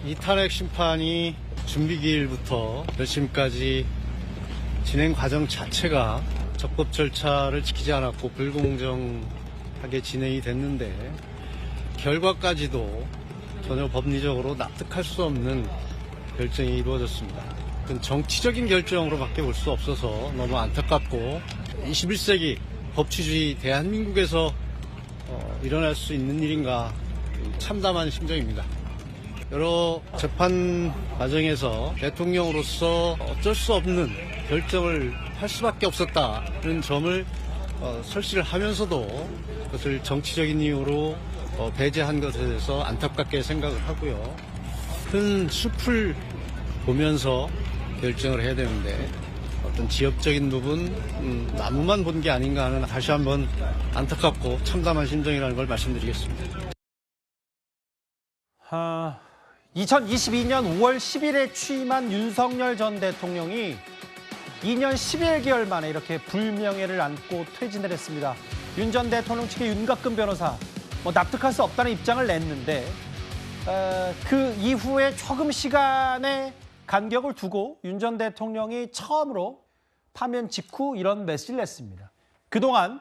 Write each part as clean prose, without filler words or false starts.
이 탄핵 심판이 준비 기일부터 결심까지 진행 과정 자체가 적법 절차를 지키지 않았고 불공정하게 진행이 됐는데 결과까지도 전혀 법리적으로 납득할 수 없는 결정이 이루어졌습니다. 그건 정치적인 결정으로밖에 볼 수 없어서 너무 안타깝고 21세기 법치주의 대한민국에서 일어날 수 있는 일인가 참담한 심정입니다. 여러 재판 과정에서 대통령으로서 어쩔 수 없는 결정을 할 수밖에 없었다는 점을 설치를 하면서도 그것을 정치적인 이유로 배제한 것에 대해서 안타깝게 생각을 하고요. 큰 숲을 보면서 결정을 해야 되는데 어떤 지역적인 부분, 나무만 본 게 아닌가 하는 다시 한번 안타깝고 참담한 심정이라는 걸 말씀드리겠습니다. 2022년 5월 10일에 취임한 윤석열 전 대통령이 2년 11개월 만에 이렇게 불명예를 안고 퇴진을 했습니다. 윤 전 대통령 측의 윤곽근 변호사 납득할 수 없다는 입장을 냈는데 그 이후에 조금 시간의 간격을 두고 윤 전 대통령이 처음으로 파면 직후 이런 메시지를 냈습니다. 그동안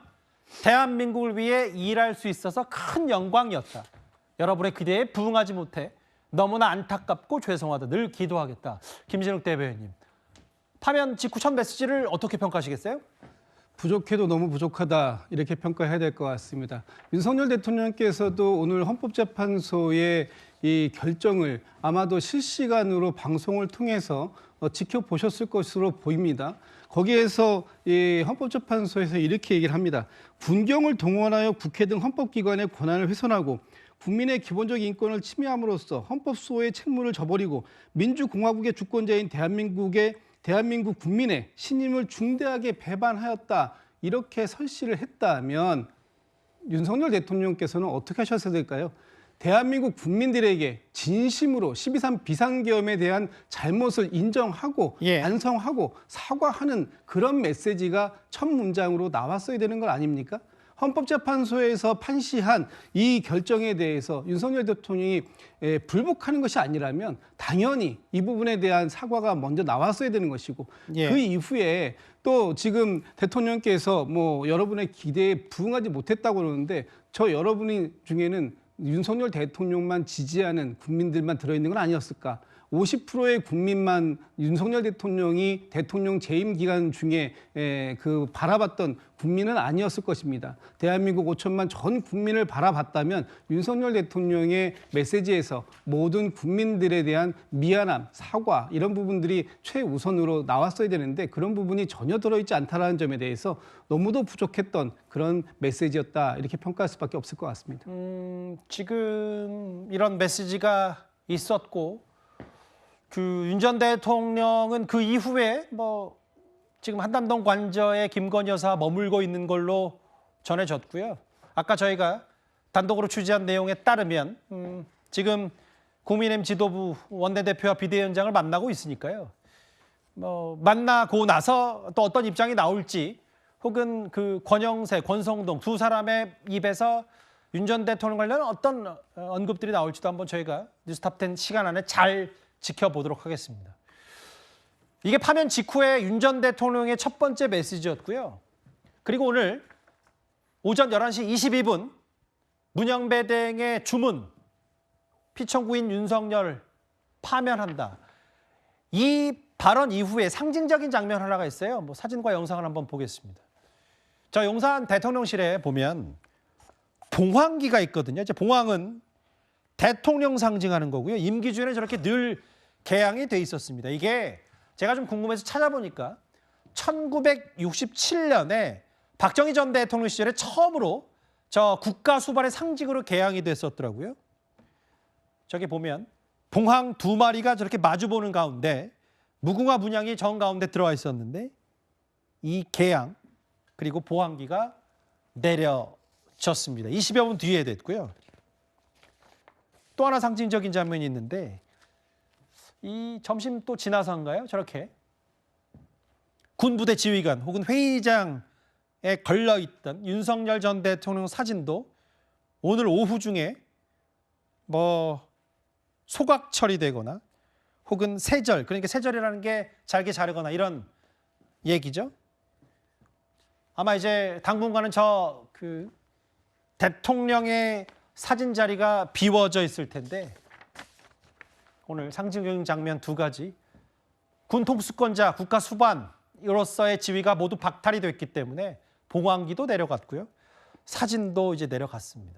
대한민국을 위해 일할 수 있어서 큰 영광이었다. 여러분의 기대에 부응하지 못해 너무나 안타깝고 죄송하다. 늘 기도하겠다. 김진욱 대변인님, 파면 직후 첫 메시지를 어떻게 평가하시겠어요? 부족해도 너무 부족하다 이렇게 평가해야 될 것 같습니다. 윤석열 대통령께서도 오늘 헌법재판소의 이 결정을 아마도 실시간으로 방송을 통해서 지켜보셨을 것으로 보입니다. 거기에서 이 헌법재판소에서 이렇게 얘기를 합니다. 군경을 동원하여 국회 등 헌법기관의 권한을 훼손하고 국민의 기본적 인권을 침해함으로써 헌법소의 책무를 저버리고 민주공화국의 주권자인 대한민국 국민의 신임을 중대하게 배반하였다. 이렇게 설시를 했다면 윤석열 대통령께서는 어떻게 하셨어야 될까요? 대한민국 국민들에게 진심으로 12.3 비상계엄에 대한 잘못을 인정하고 반성하고 사과하는 그런 메시지가 첫 문장으로 나왔어야 되는 것 아닙니까? 헌법재판소에서 판시한 이 결정에 대해서 윤석열 대통령이 불복하는 것이 아니라면 당연히 이 부분에 대한 사과가 먼저 나왔어야 되는 것이고 그 이후에 또 지금 대통령께서 여러분의 기대에 부응하지 못했다고 그러는데 저 여러분 중에는 윤석열 대통령만 지지하는 국민들만 들어있는 건 아니었을까? 50%의 국민만 윤석열 대통령이 대통령 재임 기간 중에 바라봤던 국민은 아니었을 것입니다. 대한민국 5천만 전 국민을 바라봤다면 윤석열 대통령의 메시지에서 모든 국민들에 대한 미안함, 사과 이런 부분들이 최우선으로 나왔어야 되는데 그런 부분이 전혀 들어있지 않다는 점에 대해서 너무도 부족했던 그런 메시지였다 이렇게 평가할 수밖에 없을 것 같습니다. 지금 이런 메시지가 있었고 윤 전 대통령은 그 이후에 지금 한남동 관저에 김건희 여사 머물고 있는 걸로 전해졌고요. 아까 저희가 단독으로 취재한 내용에 따르면 지금 국민의힘 지도부 원내대표와 비대위원장을 만나고 있으니까요. 만나고 나서 또 어떤 입장이 나올지 혹은 그 권영세, 권성동 두 사람의 입에서 윤 전 대통령 관련 어떤 언급들이 나올지도 한번 저희가 뉴스탑10 시간 안에 잘 지켜보도록 하겠습니다. 이게 파면 직후에 윤 전 대통령의 첫 번째 메시지였고요. 그리고 오늘 오전 11시 22분 문영배당의 주문 피청구인 윤석열 파면한다. 이 발언 이후에 상징적인 장면 하나가 있어요. 사진과 영상을 한번 보겠습니다. 저 용산 대통령실에 보면 봉황기가 있거든요. 이제 봉황은 대통령 상징하는 거고요. 임기 중에는 저렇게 늘 개양이 돼 있었습니다. 이게 제가 좀 궁금해서 찾아보니까 1967년에 박정희 전 대통령 시절에 처음으로 저 국가 수반의 상징으로 개양이 됐었더라고요. 저기 보면 봉황 두 마리가 저렇게 마주보는 가운데 무궁화 문양이 정 가운데 들어와 있었는데 이 개양 그리고 봉황기가 내려졌습니다. 20여 분 뒤에 됐고요. 또 하나 상징적인 장면이 있는데 이 점심 또 지나서인가요? 저렇게 군부대 지휘관 혹은 회의장에 걸려있던 윤석열 전 대통령 사진도 오늘 오후 중에 소각 처리되거나 혹은 세절, 그러니까 세절이라는 게 잘게 자르거나 이런 얘기죠. 아마 이제 당분간은 그 대통령의 사진 자리가 비워져 있을 텐데 오늘 상징적인 장면 두 가지, 군 통수권자 국가 수반으로서의 지위가 모두 박탈이 됐기 때문에 봉황기도 내려갔고요. 사진도 이제 내려갔습니다.